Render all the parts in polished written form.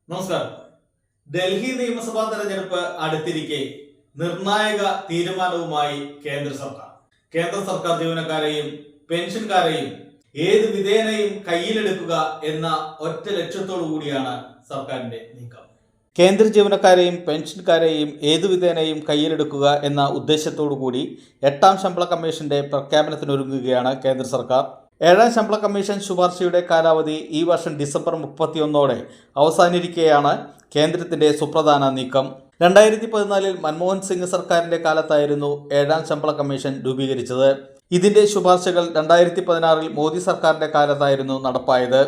നമസ്കാരം. ഡൽഹി നിയമസഭാ തെരഞ്ഞെടുപ്പ് അടുത്തിരിക്കെ നിർണായക തീരുമാനവുമായി കേന്ദ്ര സർക്കാർ ജീവനക്കാരെയും പെൻഷൻകാരെയും ഏത് വിധേനയും കയ്യിലെടുക്കുക എന്ന ഒറ്റ ലക്ഷ്യത്തോടു കൂടിയാണ് സർക്കാരിന്റെ നീക്കം. കേന്ദ്ര ജീവനക്കാരെയും പെൻഷൻകാരെയും ഏതു വിധേനയും കയ്യിലെടുക്കുക എന്ന ഉദ്ദേശത്തോടു കൂടി 8ാം ശമ്പള കമ്മീഷന്റെ പ്രഖ്യാപനത്തിനൊരുങ്ങുകയാണ് കേന്ദ്ര സർക്കാർ. 7ാം ശമ്പള കമ്മീഷൻ ശുപാർശയുടെ കാലാവധി ഈ വർഷം ഡിസംബർ 31 അവസാനിരിക്കെയാണ് കേന്ദ്രത്തിന്റെ സുപ്രധാന നീക്കം. 2014 മൻമോഹൻ സിംഗ് സർക്കാരിന്റെ കാലത്തായിരുന്നു 7ാം ശമ്പള കമ്മീഷൻ രൂപീകരിച്ചത്. ഇതിന്റെ ശുപാർശകൾ 2016 മോദി സർക്കാരിന്റെ കാലത്തായിരുന്നു നടപ്പായത്.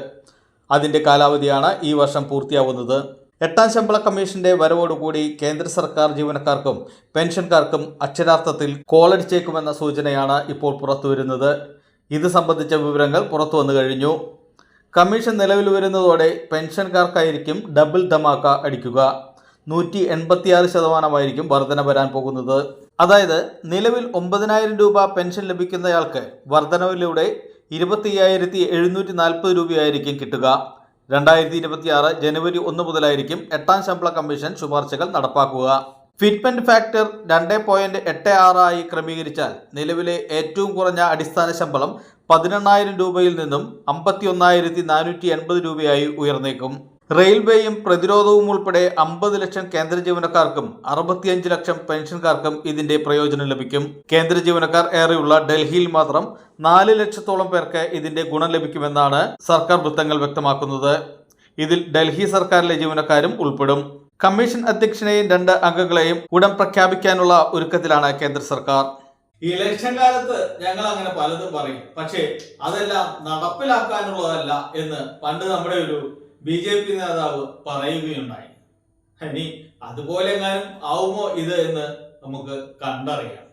അതിന്റെ കാലാവധിയാണ് ഈ വർഷം പൂർത്തിയാവുന്നത്. 8ാം ശമ്പള കമ്മീഷന്റെ വരവോടുകൂടി കേന്ദ്ര സർക്കാർ ജീവനക്കാർക്കും പെൻഷൻകാർക്കും അക്ഷരാർത്ഥത്തിൽ കോളടിച്ചേക്കുമെന്ന സൂചനയാണ് ഇപ്പോൾ പുറത്തുവരുന്നത്. ഇത് സംബന്ധിച്ച വിവരങ്ങൾ പുറത്തു വന്നു കഴിഞ്ഞു. കമ്മീഷൻ നിലവിൽ വരുന്നതോടെ പെൻഷൻകാർക്കായിരിക്കും ഡബിൾ ധമാക്ക അടിക്കുക. 186% വർധന വരാൻ പോകുന്നത്. അതായത് നിലവിൽ 9,000 രൂപ പെൻഷൻ ലഭിക്കുന്നയാൾക്ക് വർധനവിലൂടെ 25,740 രൂപയായിരിക്കും കിട്ടുക. 2026 ജനുവരി 1 മുതലായിരിക്കും 8ാം ശമ്പള കമ്മീഷൻ ശുപാർശകൾ നടപ്പാക്കുക. ഫിറ്റ്മെന്റ് ഫാക്ടർ 2.86 ആയി ക്രമീകരിച്ചാൽ നിലവിലെ ഏറ്റവും കുറഞ്ഞ അടിസ്ഥാന ശമ്പളം 18,000 രൂപയിൽ നിന്നും 51,480 രൂപയായി ഉയർന്നേക്കും. റെയിൽവേയും പ്രതിരോധവും ഉൾപ്പെടെ 50 ലക്ഷം കേന്ദ്ര ജീവനക്കാർക്കും 65 ലക്ഷം പെൻഷൻകാർക്കും ഇതിന്റെ പ്രയോജനം ലഭിക്കും. കേന്ദ്ര ജീവനക്കാർ ഏറെയുള്ള ഡൽഹിയിൽ മാത്രം 4 ലക്ഷത്തോളം പേർക്ക് ഇതിന്റെ ഗുണം ലഭിക്കുമെന്നാണ് സർക്കാർ വൃത്തങ്ങൾ വ്യക്തമാക്കുന്നത്. ഇതിൽ ഡൽഹി സർക്കാരിലെ ജീവനക്കാരും ഉൾപ്പെടും. കമ്മീഷൻ അധ്യക്ഷനെയും 2 അംഗങ്ങളെയും ഉടൻ പ്രഖ്യാപിക്കാനുള്ള ഒരുക്കത്തിലാണ് കേന്ദ്ര സർക്കാർ. ഇലക്ഷൻ കാലത്ത് ഞങ്ങൾ അങ്ങനെ പലതും പറയും, പക്ഷേ അതെല്ലാം നടപ്പിലാക്കാനുള്ളതല്ല എന്ന് പണ്ട് നമ്മുടെ ഒരു BJP നേതാവ് പറയുകയുണ്ടായി. ഇനി അതുപോലെ എങ്ങാനും ആവുമോ ഇത് എന്ന് നമുക്ക് കണ്ടറിയാം.